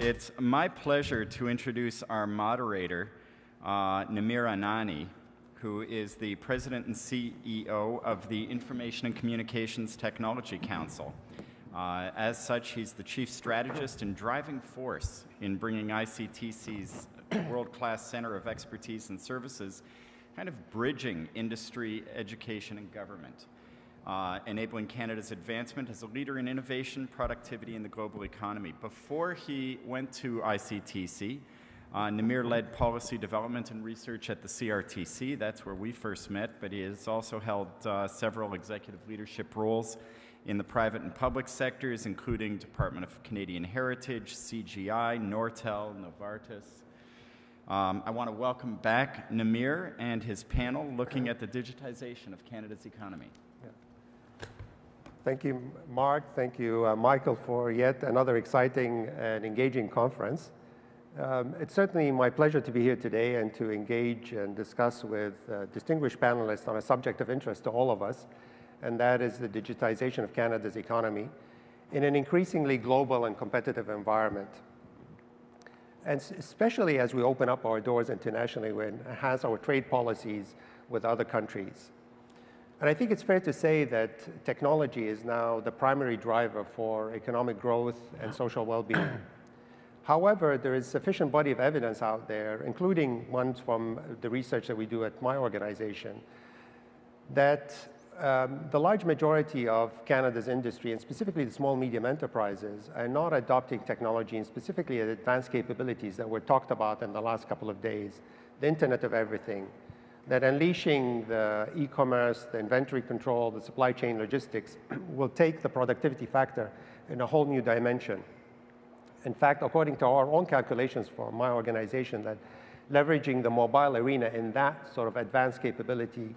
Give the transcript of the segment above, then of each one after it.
It's my pleasure to introduce our moderator, Namir Anani, who is the President and CEO of the Information and Communications Technology Council. As such, he's the chief strategist and driving force in bringing ICTC's world-class center of expertise and services, kind of bridging industry, education, and government, enabling Canada's advancement as a leader in innovation, productivity, and the global economy. Before he went to ICTC, Namir led policy development and research at the CRTC. That's where we first met, but he has also held several executive leadership roles in the private and public sectors, including Department of Canadian Heritage, CGI, Nortel, Novartis. I want to welcome back Namir and his panel looking at the digitization of Canada's economy. Thank you, Mark. Thank you, Michael, for yet another exciting and engaging conference. It's certainly my pleasure to be here today and to engage and discuss with distinguished panelists on a subject of interest to all of us, and that is the digitization of Canada's economy in an increasingly global and competitive environment. And especially as we open up our doors internationally, we enhance our trade policies with other countries. And I think it's fair to say that technology is now the primary driver for economic growth and social well-being. However, there is sufficient body of evidence out there, including ones from the research that we do at my organization, that the large majority of Canada's industry, and specifically the small medium enterprises, are not adopting technology, and specifically advanced capabilities that were talked about in the last couple of days, the Internet of Everything, that unleashing the e-commerce, the inventory control, the supply chain logistics will take the productivity factor in a whole new dimension. In fact, according to our own calculations for my organization, that leveraging the mobile arena in that sort of advanced capability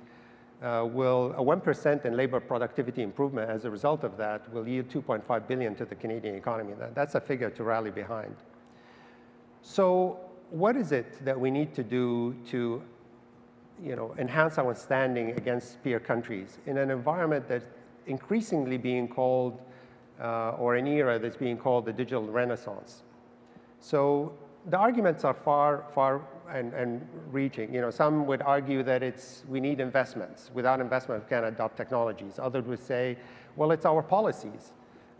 will, a 1% in labor productivity improvement as a result of that will yield $2.5 billion to the Canadian economy. That's a figure to rally behind. So what is it that we need to do to enhance our standing against peer countries in an environment that's increasingly being called, or an era that's being called the digital renaissance? So the arguments are far and reaching. Some would argue that we need investments. Without investment, we can't adopt technologies. Others would say, well, it's our policies.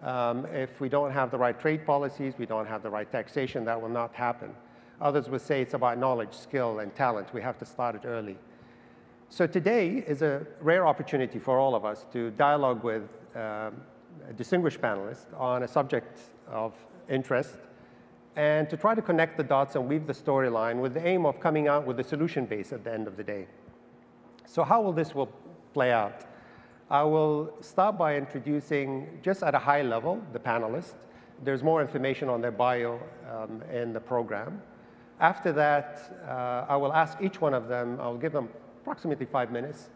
If we don't have the right trade policies, we don't have the right taxation, that will not happen. Others would say it's about knowledge, skill, and talent. We have to start it early. So today is a rare opportunity for all of us to dialogue with a distinguished panelists on a subject of interest and to try to connect the dots and weave the storyline with the aim of coming out with a solution base at the end of the day. So how will this play out? I will start by introducing, just at a high level, the panelists. There's more information on their bio in the program. After that, I will ask each one of them, I'll give them approximately 5 minutes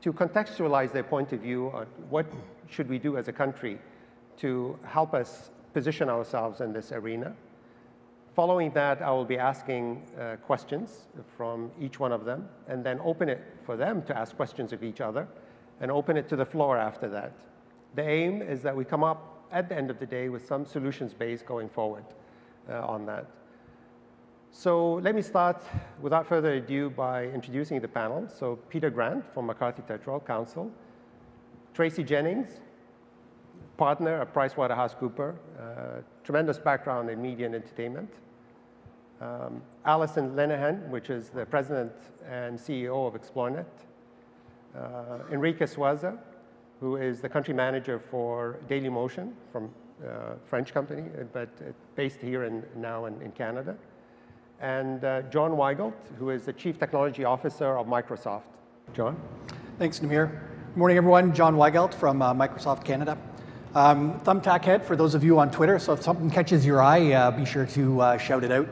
to contextualize their point of view on what should we do as a country to help us position ourselves in this arena. Following that, I will be asking questions from each one of them and then open it for them to ask questions of each other and open it to the floor after that. The aim is that we come up at the end of the day with some solutions base going forward on that. So let me start, without further ado, by introducing the panel. So Peter Grant from McCarthy Tétrault Counsel, Tracy Jennings, partner at PricewaterhouseCoopers, tremendous background in media and entertainment. Alison Linehan, which is the president and CEO of Xplornet. Enrique Suaza, who is the country manager for Dailymotion, from a French company, but based here now in Canada. And John Weigelt, who is the Chief Technology Officer of Microsoft. John? Thanks, Namir. Good morning, everyone. John Weigelt from Microsoft Canada. Thumbtack head for those of you on Twitter, so if something catches your eye, be sure to shout it out.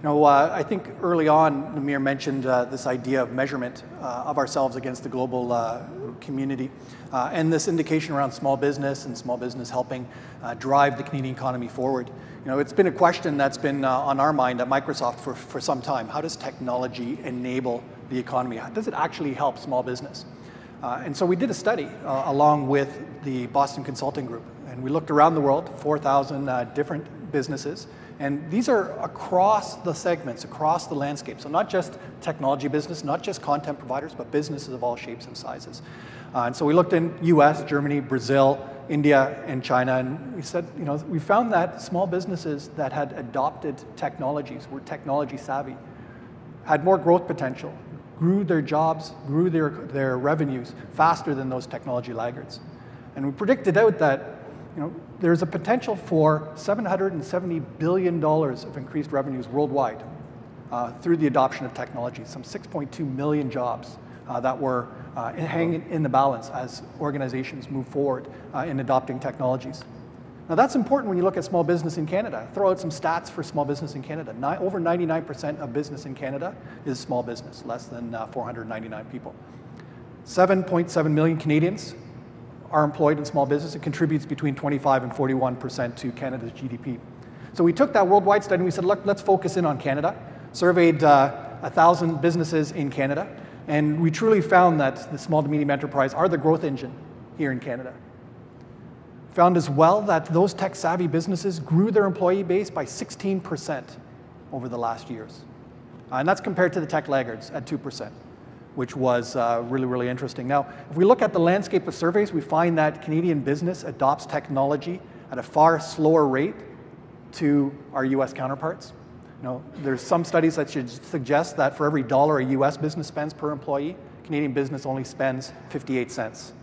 I think early on, Namir mentioned this idea of measurement of ourselves against the global community, and this indication around small business and small business helping drive the Canadian economy forward. It's been a question that's been on our mind at Microsoft for some time. How does technology enable the economy? How does it actually help small business? And so we did a study along with the Boston Consulting Group, and we looked around the world, 4,000 different businesses, And these are across the segments, across the landscape. So not just technology business, not just content providers, but businesses of all shapes and sizes. And so we looked in US, Germany, Brazil, India, and China, and we said, we found that small businesses that had adopted technologies, were technology savvy, had more growth potential, grew their jobs, grew their revenues faster than those technology laggards. And we predicted out that there's a potential for $770 billion of increased revenues worldwide through the adoption of technology, some 6.2 million jobs that were hanging in the balance as organizations move forward in adopting technologies. Now that's important when you look at small business in Canada. Throw out some stats for small business in Canada. Over 99% of business in Canada is small business, less than 499 people. 7.7 million Canadians are employed in small business. It contributes between 25 and 41% to Canada's GDP. So we took that worldwide study and we said, look, let's focus in on Canada. Surveyed 1,000 businesses in Canada, and we truly found that the small to medium enterprise are the growth engine here in Canada. Found as well that those tech-savvy businesses grew their employee base by 16% over the last years. And that's compared to the tech laggards at 2%, which was really, really interesting. Now, if we look at the landscape of surveys, we find that Canadian business adopts technology at a far slower rate to our US counterparts. There's some studies that should suggest that for every dollar a US business spends per employee, Canadian business only spends 58 cents.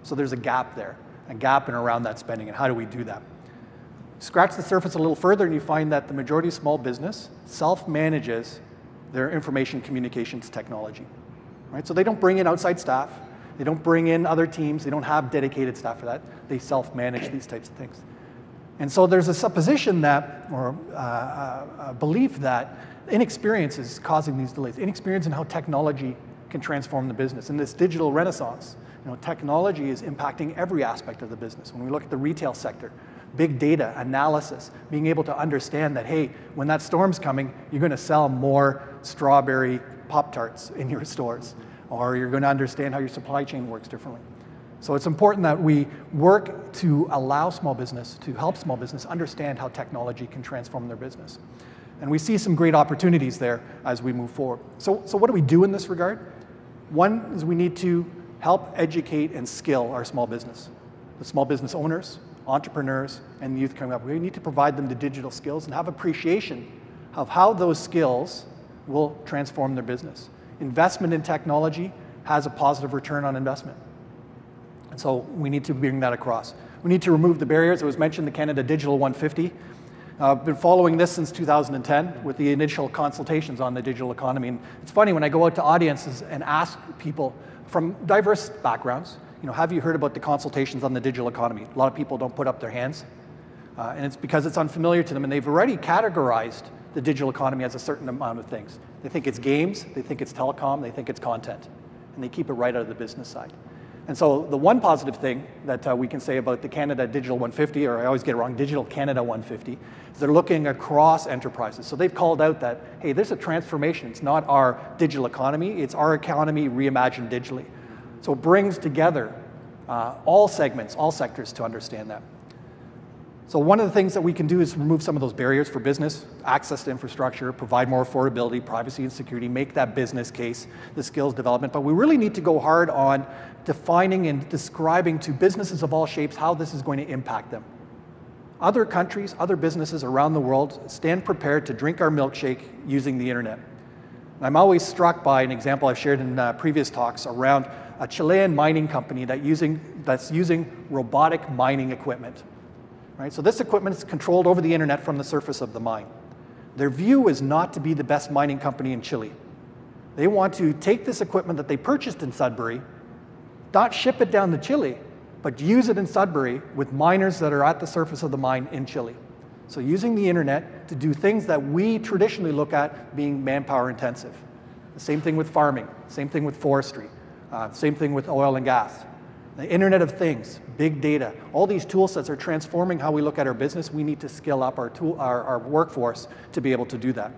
So there's a gap there. A gap in around that spending, and how do we do that? Scratch the surface a little further and you find that the majority of small business self-manages their information communications technology. Right? So they don't bring in outside staff, they don't bring in other teams, they don't have dedicated staff for that, they self-manage these types of things. And so there's a supposition that, or a belief that inexperience is causing these delays, inexperience in how technology can transform the business. In this digital renaissance, technology is impacting every aspect of the business. When we look at the retail sector, big data, analysis, being able to understand that, hey, when that storm's coming, you're going to sell more strawberry Pop-Tarts in your stores, or you're going to understand how your supply chain works differently. So it's important that we work to allow small business, to help small business understand how technology can transform their business. And we see some great opportunities there as we move forward. So what do we do in this regard? One is we need to help educate and skill our small business. The small business owners, entrepreneurs, and the youth coming up. We need to provide them the digital skills and have appreciation of how those skills will transform their business. Investment in technology has a positive return on investment. And so we need to bring that across. We need to remove the barriers. It was mentioned the Canada Digital 150. I've been following this since 2010 with the initial consultations on the digital economy. And it's funny when I go out to audiences and ask people from diverse backgrounds, have you heard about the consultations on the digital economy? A lot of people don't put up their hands. And it's because it's unfamiliar to them, and they've already categorized the digital economy as a certain amount of things. They think it's games, they think it's telecom, they think it's content, and they keep it right out of the business side. And so the one positive thing that we can say about the Canada Digital 150, or I always get it wrong, Digital Canada 150, is they're looking across enterprises. So they've called out that, hey, there's a transformation. It's not our digital economy, it's our economy reimagined digitally. So it brings together all segments, all sectors to understand that. So one of the things that we can do is remove some of those barriers for business, access to infrastructure, provide more affordability, privacy and security, make that business case, the skills development. But we really need to go hard on defining and describing to businesses of all shapes how this is going to impact them. Other countries, other businesses around the world stand prepared to drink our milkshake using the internet. And I'm always struck by an example I've shared in previous talks around a Chilean mining company that's using robotic mining equipment. Right? So this equipment is controlled over the internet from the surface of the mine. Their view is not to be the best mining company in Chile. They want to take this equipment that they purchased in Sudbury, not ship it down to Chile, but use it in Sudbury with miners that are at the surface of the mine in Chile. So using the internet to do things that we traditionally look at being manpower intensive. The same thing with farming, same thing with forestry, same thing with oil and gas. The Internet of Things, big data, all these tool sets are transforming how we look at our business. We need to skill up our workforce to be able to do that.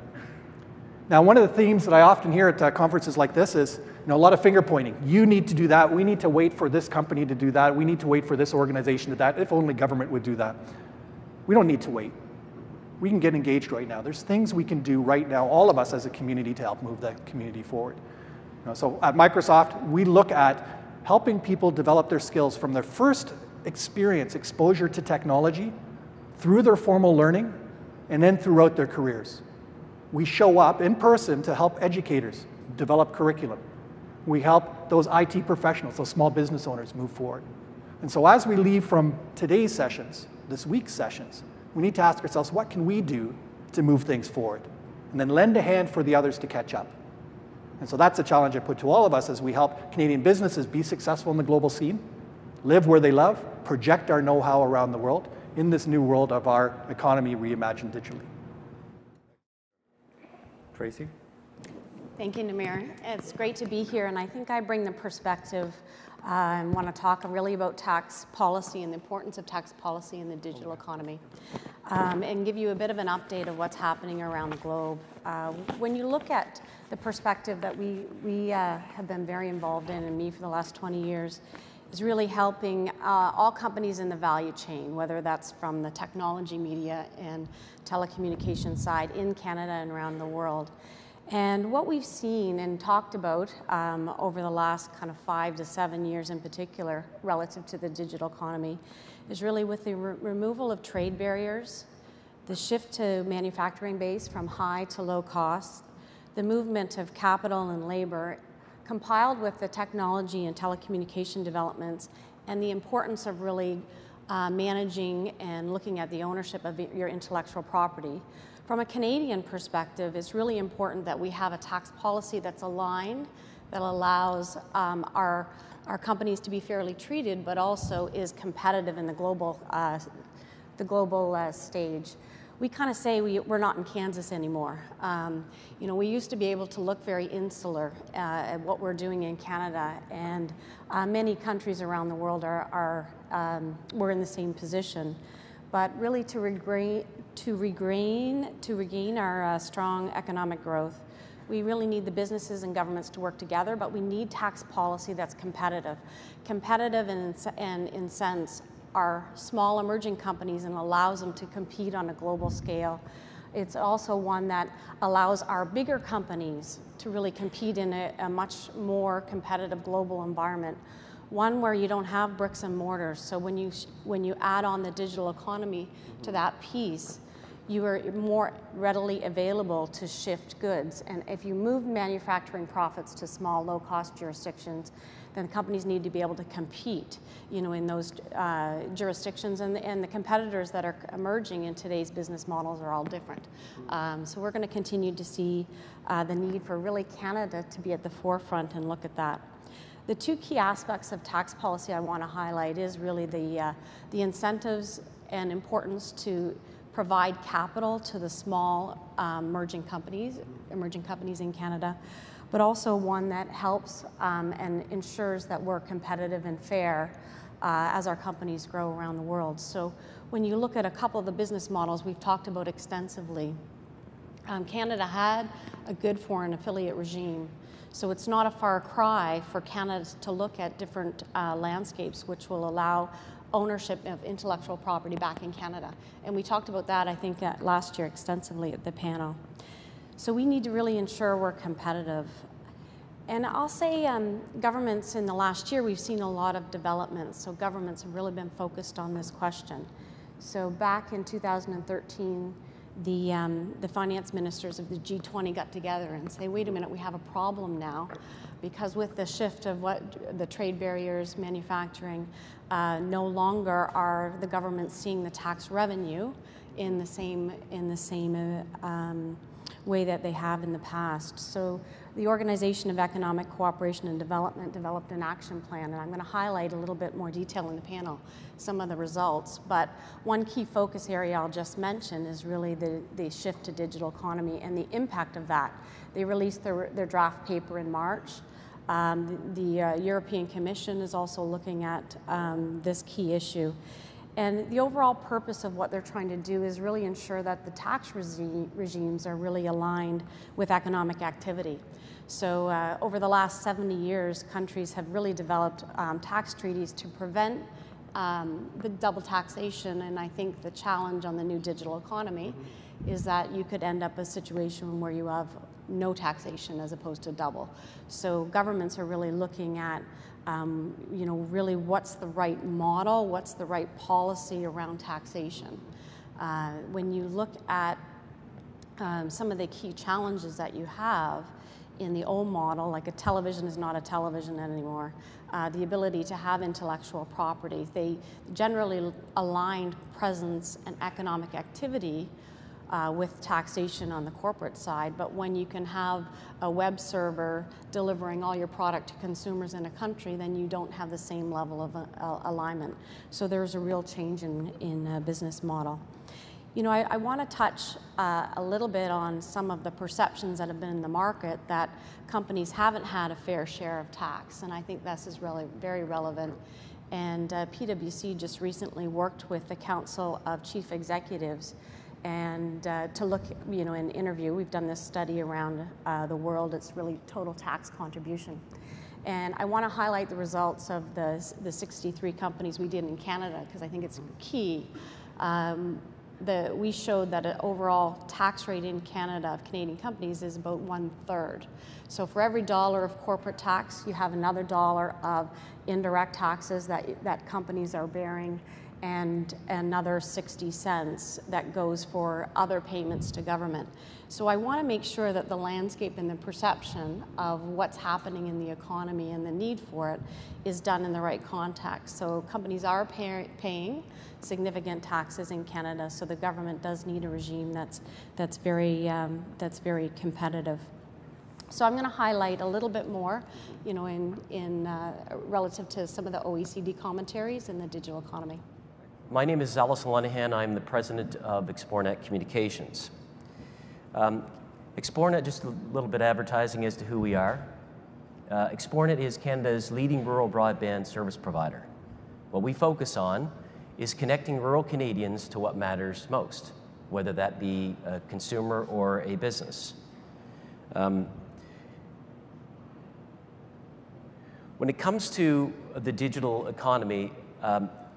Now, one of the themes that I often hear at conferences like this is a lot of finger pointing. You need to do that. We need to wait for this company to do that. We need to wait for this organization to do that. If only government would do that. We don't need to wait. we can get engaged right now. There's things we can do right now, all of us as a community, to help move the community forward. So at Microsoft, we look at helping people develop their skills from their first experience, exposure to technology, through their formal learning, and then throughout their careers. We show up in person to help educators develop curriculum. We help those IT professionals, those small business owners, move forward. And so as we leave from today's sessions, this week's sessions, we need to ask ourselves, what can we do to move things forward? And then lend a hand for the others to catch up. And so that's a challenge I put to all of us as we help Canadian businesses be successful in the global scene, live where they love, project our know-how around the world in this new world of our economy reimagined digitally. Tracy? Thank you, Namir. It's great to be here, and I think I bring the perspective and want to talk really about tax policy and the importance of tax policy in the digital economy, and give you a bit of an update of what's happening around the globe. When you look at the perspective that we have been very involved in, and me for the last 20 years, is really helping all companies in the value chain, whether that's from the technology, media, and telecommunications side in Canada and around the world. And what we've seen and talked about over the last kind of 5 to 7 years in particular relative to the digital economy is really with the removal of trade barriers, the shift to manufacturing base from high to low cost, the movement of capital and labor, compiled with the technology and telecommunication developments, and the importance of really managing and looking at the ownership of your intellectual property. From a Canadian perspective, it's really important that we have a tax policy that's aligned, that allows our companies to be fairly treated, but also is competitive in the global stage. We kind of say we're not in Kansas anymore. We used to be able to look very insular at what we're doing in Canada, and many countries around the world we're in the same position. But really to regain our strong economic growth, we really need the businesses and governments to work together, but we need tax policy that's competitive. Competitive and incents our small emerging companies and allows them to compete on a global scale. It's also one that allows our bigger companies to really compete in a much more competitive global environment. One where you don't have bricks and mortars, so when you add on the digital economy to that piece, you are more readily available to shift goods. And if you move manufacturing profits to small, low-cost jurisdictions, then companies need to be able to compete, in those jurisdictions. And the competitors that are emerging in today's business models are all different. So we're going to continue to see the need for really Canada to be at the forefront and look at that. The two key aspects of tax policy I want to highlight is really the incentives and importance to provide capital to the small emerging companies in Canada, but also one that helps and ensures that we're competitive and fair as our companies grow around the world. So when you look at a couple of the business models we've talked about extensively, Canada had a good foreign affiliate regime. So it's not a far cry for Canada to look at different landscapes which will allow ownership of intellectual property back in Canada. And we talked about that, I think, last year extensively at the panel. So we need to really ensure we're competitive. And I'll say governments in the last year, we've seen a lot of developments. So governments have really been focused on this question. So back in 2013, the finance ministers of the G20 got together and say, wait a minute, we have a problem now, because with the shift of what the trade barriers, manufacturing, no longer are the governments seeing the tax revenue in the same way that they have in the past. So the Organization of Economic Cooperation and Development developed an action plan, and I'm going to highlight a little bit more detail in the panel, some of the results. But one key focus area I'll just mention is really the shift to digital economy and the impact of that. They released their draft paper in March. The European Commission is also looking at this key issue. And the overall purpose of what they're trying to do is really ensure that the tax regimes are really aligned with economic activity. So over the last 70 years, countries have really developed tax treaties to prevent the double taxation, and I think the challenge on the new digital economy is that you could end up a situation where you have no taxation as opposed to double. So governments are really looking at, really what's the right model, what's the right policy around taxation. When you look at some of the key challenges that you have in the old model, like a television is not a television anymore, the ability to have intellectual property, they generally aligned presence and economic activity with taxation on the corporate side, but when you can have a web server delivering all your product to consumers in a country, then you don't have the same level of alignment. So there's a real change in business model. I want to touch a little bit on some of the perceptions that have been in the market that companies haven't had a fair share of tax, and I think this is really very relevant. And PwC just recently worked with the Council of Chief Executives and to look, in interview, we've done this study around the world, it's really total tax contribution. And I want to highlight the results of the 63 companies we did in Canada, because I think it's key. We showed that an overall tax rate in Canada of Canadian companies is about 1/3. So for every dollar of corporate tax, you have another dollar of indirect taxes that companies are bearing, and another 60 cents that goes for other payments to government. So I want to make sure that the landscape and the perception of what's happening in the economy and the need for it is done in the right context. So companies are paying significant taxes in Canada, so the government does need a regime that's very competitive. So I'm going to highlight a little bit more, in relative to some of the OECD commentaries in the digital economy. My name is Allison Lenehan. I'm the president of Xplornet Communications. Xplornet, just a little bit advertising as to who we are. Xplornet is Canada's leading rural broadband service provider. What we focus on is connecting rural Canadians to what matters most, whether that be a consumer or a business. When it comes to the digital economy,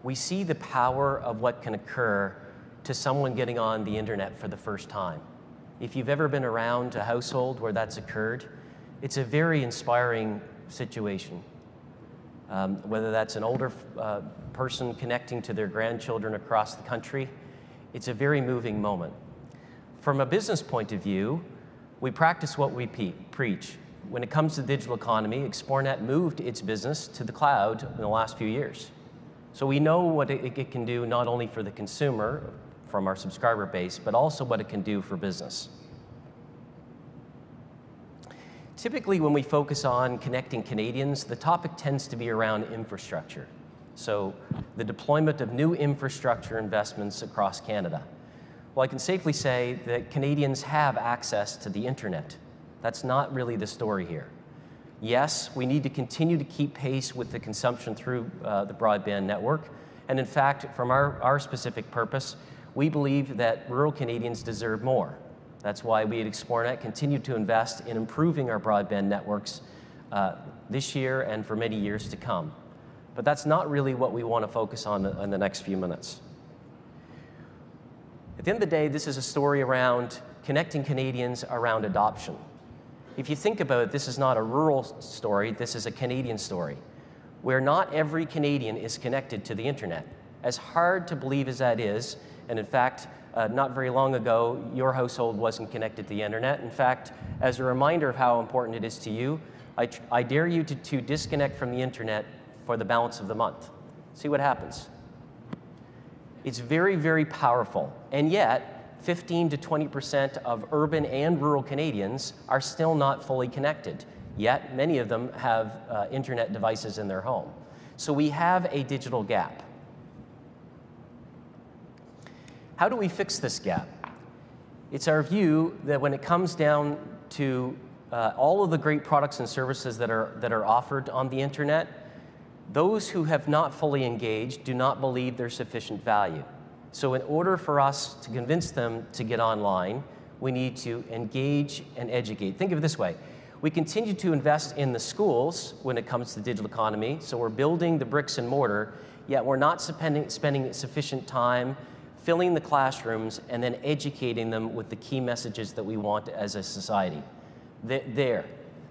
we see the power of what can occur to someone getting on the internet for the first time. If you've ever been around a household where that's occurred, it's a very inspiring situation. Whether that's an older person connecting to their grandchildren across the country, it's a very moving moment. From a business point of view, we practice what we preach. When it comes to the digital economy, Xplornet moved its business to the cloud in the last few years. So we know what it can do not only for the consumer from our subscriber base, but also what it can do for business. Typically, when we focus on connecting Canadians, the topic tends to be around infrastructure. So the deployment of new infrastructure investments across Canada. Well, I can safely say that Canadians have access to the internet. That's not really the story here. Yes, we need to continue to keep pace with the consumption through the broadband network. And in fact, from our specific purpose, we believe that rural Canadians deserve more. That's why we at Xplornet continue to invest in improving our broadband networks this year and for many years to come. But that's not really what we want to focus on in the next few minutes. At the end of the day, this is a story around connecting Canadians around adoption. If you think about it, this is not a rural story, this is a Canadian story, where not every Canadian is connected to the internet. As hard to believe as that is, and in fact, not very long ago, your household wasn't connected to the internet. In fact, as a reminder of how important it is to you, I dare you to disconnect from the internet for the balance of the month. See what happens. It's very, very powerful, and yet, 15 to 20% of urban and rural Canadians are still not fully connected, yet many of them have internet devices in their home. So we have a digital gap. How do we fix this gap? It's our view that when it comes down to all of the great products and services that are offered on the internet, those who have not fully engaged do not believe there's sufficient value. So in order for us to convince them to get online, we need to engage and educate. Think of it this way. We continue to invest in the schools when it comes to the digital economy, so we're building the bricks and mortar, yet we're not spending sufficient time filling the classrooms and then educating them with the key messages that we want as a society.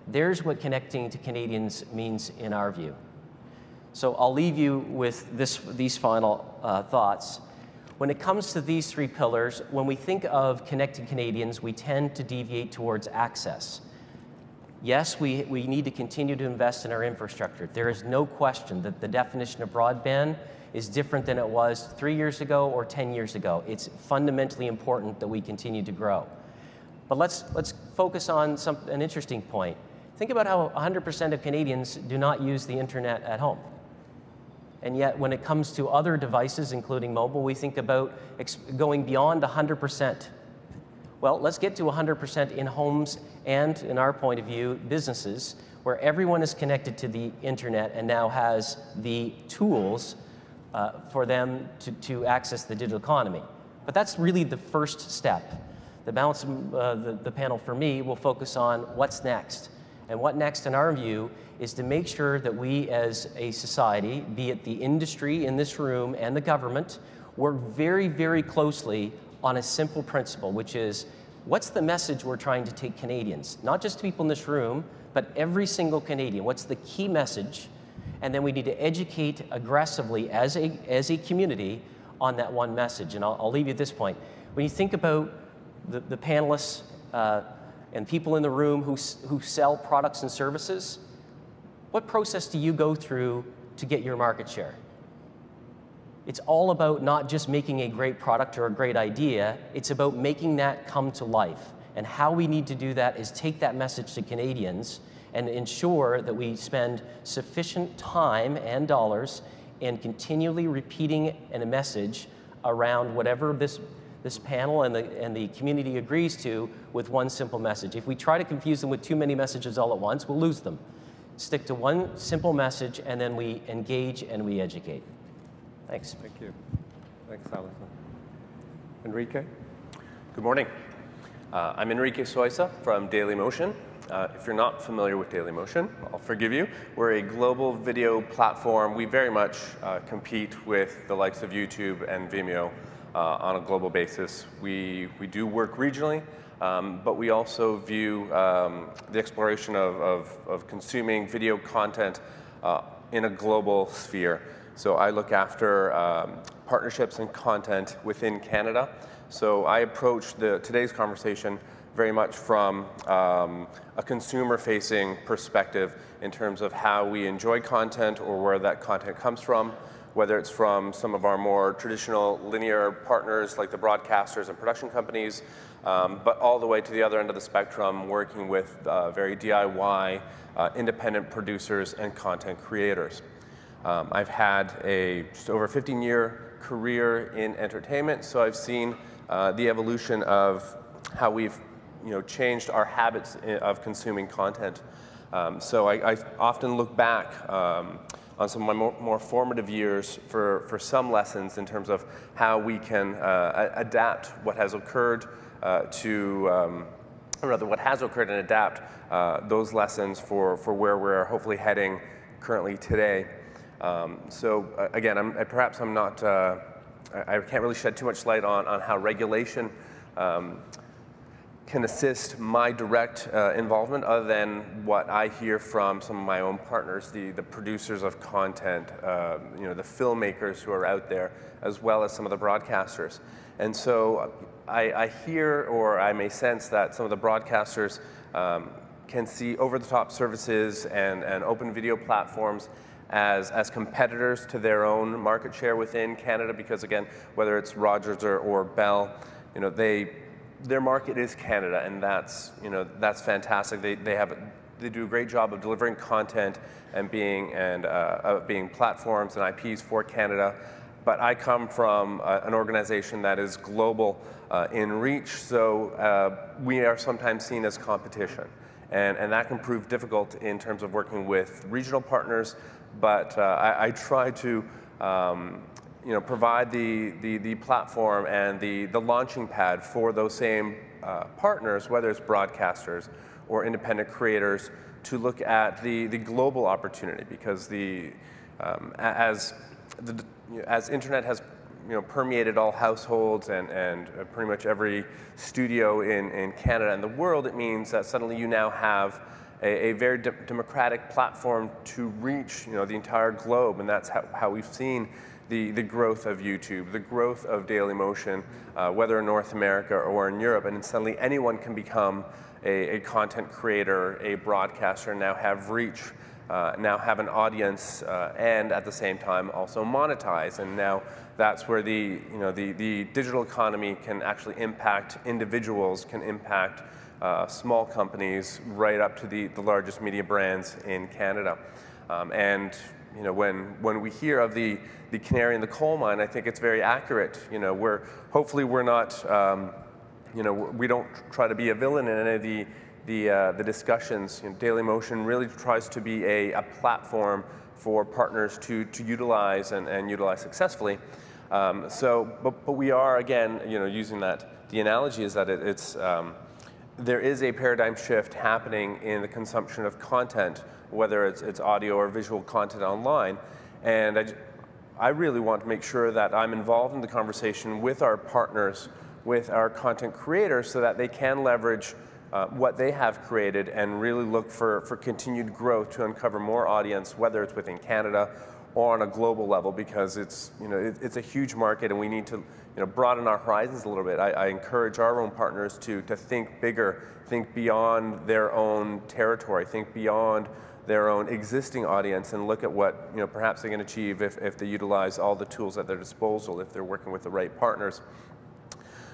There's what connecting to Canadians means in our view. So I'll leave you with these final thoughts. When it comes to these three pillars, when we think of connecting Canadians, we tend to deviate towards access. Yes, we need to continue to invest in our infrastructure. There is no question that the definition of broadband is different than it was 3 years ago or 10 years ago. It's fundamentally important that we continue to grow. But let's focus on an interesting point. Think about how 100% of Canadians do not use the internet at home. And yet, when it comes to other devices, including mobile, we think about going beyond 100%. Well, let's get to 100% in homes and, in our point of view, businesses, where everyone is connected to the internet and now has the tools for them to access the digital economy. But that's really the first step. The balance of the panel for me will focus on what's next. And what next, in our view, is to make sure that we as a society, be it the industry in this room and the government, work very, very closely on a simple principle, which is, what's the message we're trying to take Canadians? Not just people in this room, but every single Canadian. What's the key message? And then we need to educate aggressively as a community on that one message. And I'll leave you at this point. When you think about the panelists and people in the room who sell products and services, what process do you go through to get your market share? It's all about not just making a great product or a great idea, it's about making that come to life. And how we need to do that is take that message to Canadians and ensure that we spend sufficient time and dollars in continually repeating a message around whatever this panel and the community agrees to with one simple message. If we try to confuse them with too many messages all at once, we'll lose them. Stick to one simple message, and then we engage and we educate. Thanks. Thank you. Thanks, Alison. Enrique? Good morning. I'm Enrique Soisa from Dailymotion. If you're not familiar with Dailymotion, I'll forgive you. We're a global video platform. We very much compete with the likes of YouTube and Vimeo on a global basis. We do work regionally, but we also view the exploration of consuming video content in a global sphere. So I look after partnerships and content within Canada. So I approach today's conversation very much from a consumer-facing perspective in terms of how we enjoy content or where that content comes from, whether it's from some of our more traditional linear partners like the broadcasters and production companies, but all the way to the other end of the spectrum, working with very DIY, independent producers and content creators. I've had a just over 15-year career in entertainment, so I've seen the evolution of how we've changed our habits of consuming content. So I often look back on some of my more formative years for some lessons in terms of how we can adapt what has occurred or rather what has occurred and adapt those lessons for where we're hopefully heading currently today. So again, perhaps I'm not, I can't really shed too much light on how regulation can assist my direct involvement other than what I hear from some of my own partners, the producers of content, the filmmakers who are out there, as well as some of the broadcasters. And so I hear, or I may sense that some of the broadcasters can see over-the-top services and open video platforms as competitors to their own market share within Canada, because again, whether it's Rogers or Bell, their market is Canada, and that's fantastic. They do a great job of delivering content and being platforms and IPs for Canada. But I come from an organization that is global in reach, so we are sometimes seen as competition, and that can prove difficult in terms of working with regional partners. But I try to provide the platform and the launching pad for those same partners, whether it's broadcasters or independent creators, to look at the global opportunity, because as as internet has permeated all households and pretty much every studio in Canada and the world, it means that suddenly you now have a very democratic platform to reach the entire globe, and that's how we've seen the growth of YouTube, the growth of Dailymotion, whether in North America or in Europe, and then suddenly anyone can become a content creator, a broadcaster, now have reach, now have an audience, and at the same time also monetize. And now that's where the digital economy can actually impact individuals, can impact small companies, right up to the largest media brands in Canada. And when we hear of the canary in the coal mine, I think it's very accurate. Hopefully we're not. We don't try to be a villain in any of the discussions. Dailymotion really tries to be a platform for partners to utilize and utilize successfully. But we are, again, using that. The analogy is that there is a paradigm shift happening in the consumption of content, whether it's audio or visual content online, and I really want to make sure that I'm involved in the conversation with our partners, with our content creators, so that they can leverage what they have created and really look for continued growth to uncover more audience, whether it's within Canada or on a global level, because it's a huge market and we need to broaden our horizons a little bit. I encourage our own partners to think bigger, think beyond their own territory, think beyond their own existing audience, and look at what perhaps they can achieve if they utilize all the tools at their disposal, if they're working with the right partners.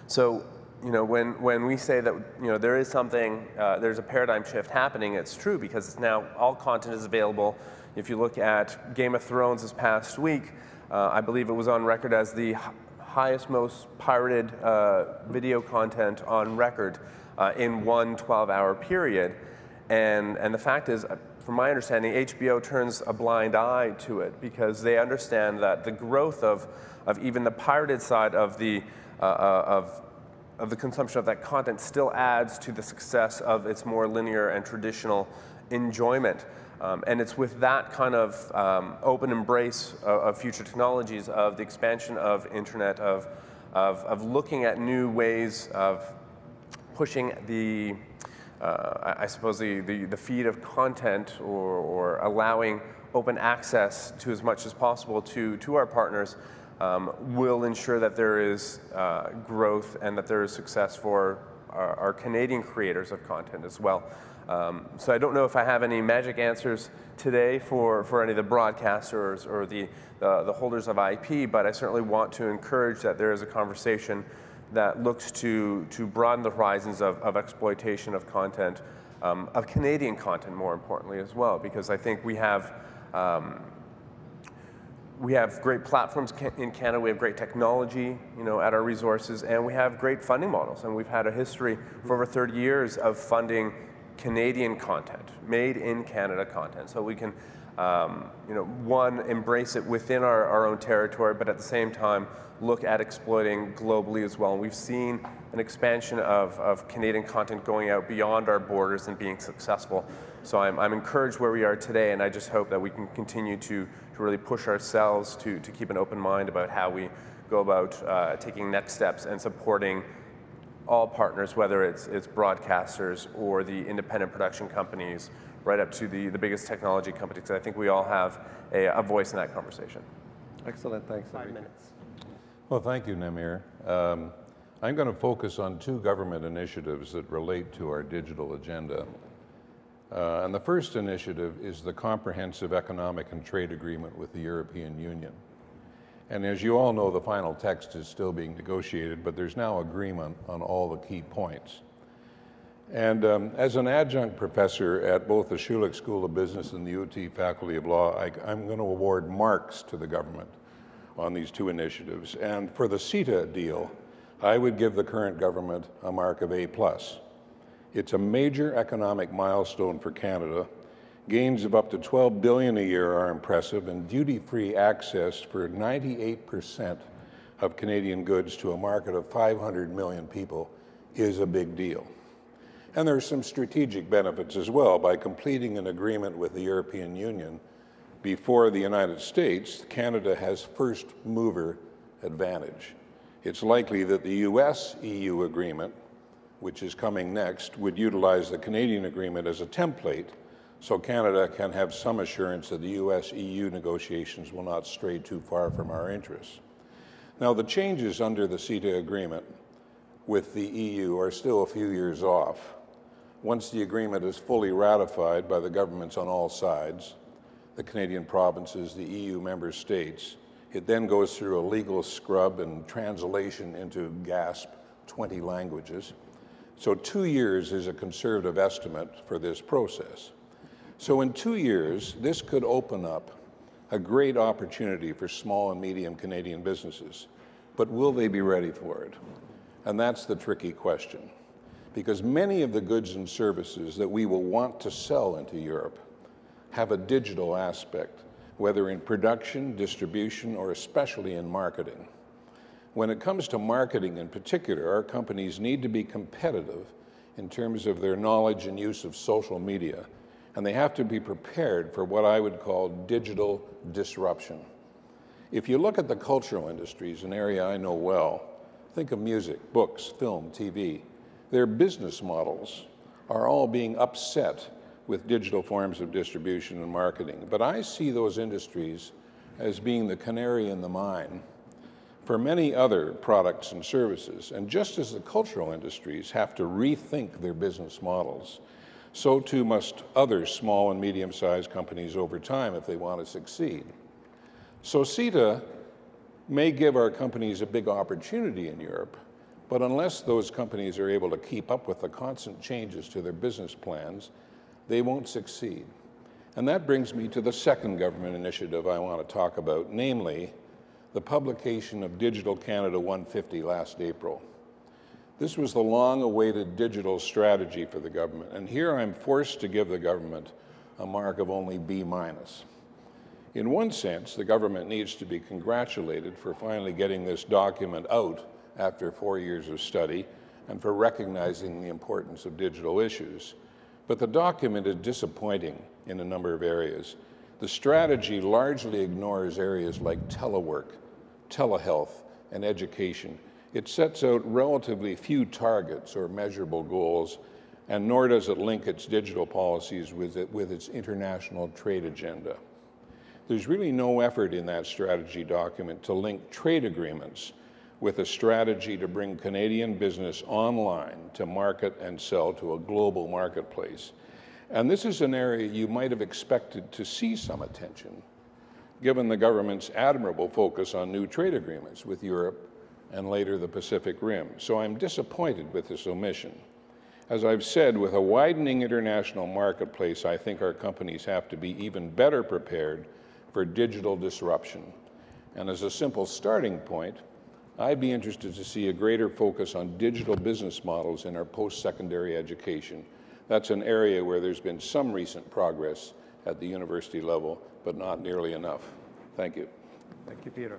So, when we say that there is something, there's a paradigm shift happening, it's true, because now all content is available. If you look at Game of Thrones this past week, I believe it was on record as the highest, most pirated video content on record in one 12-hour period. And the fact is, from my understanding, HBO turns a blind eye to it because they understand that the growth of even the pirated side of the consumption of that content still adds to the success of its more linear and traditional enjoyment. And it's with that kind of open embrace of future technologies, of the expansion of internet, of looking at new ways of pushing the I suppose the feed of content, or allowing open access to as much as possible to our partners, will ensure that there is growth and that there is success for our Canadian creators of content as well. So I don't know if I have any magic answers today for any of the broadcasters or the holders of IP, but I certainly want to encourage that there is a conversation that looks to broaden the horizons of exploitation of content, of Canadian content more importantly as well, because I think we have great platforms in Canada, we have great technology at our resources, and we have great funding models, and we've had a history for over 30 years of funding Canadian content, made in Canada content, so we can one, embrace it within our own territory, but at the same time look at exploiting globally as well. And we've seen an expansion of Canadian content going out beyond our borders and being successful. So I'm encouraged where we are today, and I just hope that we can continue to really push ourselves to keep an open mind about how we go about taking next steps and supporting all partners, whether it's broadcasters or the independent production companies, right up to the biggest technology companies. I think we all have a voice in that conversation. Excellent, thanks. 5 minutes. Well, thank you, Namir. I'm going to focus on 2 government initiatives that relate to our digital agenda. And the first initiative is the Comprehensive Economic and Trade Agreement with the European Union. And as you all know, the final text is still being negotiated, but there's now agreement on all the key points. And as an adjunct professor at both the Schulich School of Business and the UT Faculty of Law, I'm going to award marks to the government on these 2 initiatives. And for the CETA deal, I would give the current government a mark of A+. It's a major economic milestone for Canada. Gains of up to $12 billion a year are impressive, and duty-free access for 98% of Canadian goods to a market of 500 million people is a big deal. And there's some strategic benefits as well. By completing an agreement with the European Union, before the United States, Canada has first mover advantage. It's likely that the US-EU agreement, which is coming next, would utilize the Canadian agreement as a template, so Canada can have some assurance that the US-EU negotiations will not stray too far from our interests. Now, the changes under the CETA agreement with the EU are still a few years off. Once the agreement is fully ratified by the governments on all sides, the Canadian provinces, the EU member states, it then goes through a legal scrub and translation into GASP 20 languages. So 2 years is a conservative estimate for this process. So in 2 years, this could open up a great opportunity for small and medium Canadian businesses. But will they be ready for it? And that's the tricky question. Because many of the goods and services that we will want to sell into Europe have a digital aspect, whether in production, distribution, or especially in marketing. When it comes to marketing in particular, our companies need to be competitive in terms of their knowledge and use of social media, and they have to be prepared for what I would call digital disruption. If you look at the cultural industries, an area I know well, think of music, books, film, TV. Their business models are all being upset with digital forms of distribution and marketing. But I see those industries as being the canary in the mine for many other products and services. And just as the cultural industries have to rethink their business models, so too must other small and medium-sized companies over time if they want to succeed. So CETA may give our companies a big opportunity in Europe, but unless those companies are able to keep up with the constant changes to their business plans, they won't succeed. And that brings me to the second government initiative I want to talk about, namely the publication of Digital Canada 150 last April. This was the long-awaited digital strategy for the government, and here I'm forced to give the government a mark of only B-. In one sense, the government needs to be congratulated for finally getting this document out after 4 years of study and for recognizing the importance of digital issues. But the document is disappointing in a number of areas. The strategy largely ignores areas like telework, telehealth, and education. It sets out relatively few targets or measurable goals, and nor does it link its digital policies with its international trade agenda. There's really no effort in that strategy document to link trade agreements with a strategy to bring Canadian business online to market and sell to a global marketplace. And this is an area you might have expected to see some attention, given the government's admirable focus on new trade agreements with Europe and later the Pacific Rim. So I'm disappointed with this omission. As I've said, with a widening international marketplace, I think our companies have to be even better prepared for digital disruption. And as a simple starting point, I'd be interested to see a greater focus on digital business models in our post-secondary education. That's an area where there's been some recent progress at the university level, but not nearly enough. Thank you. Thank you, Peter.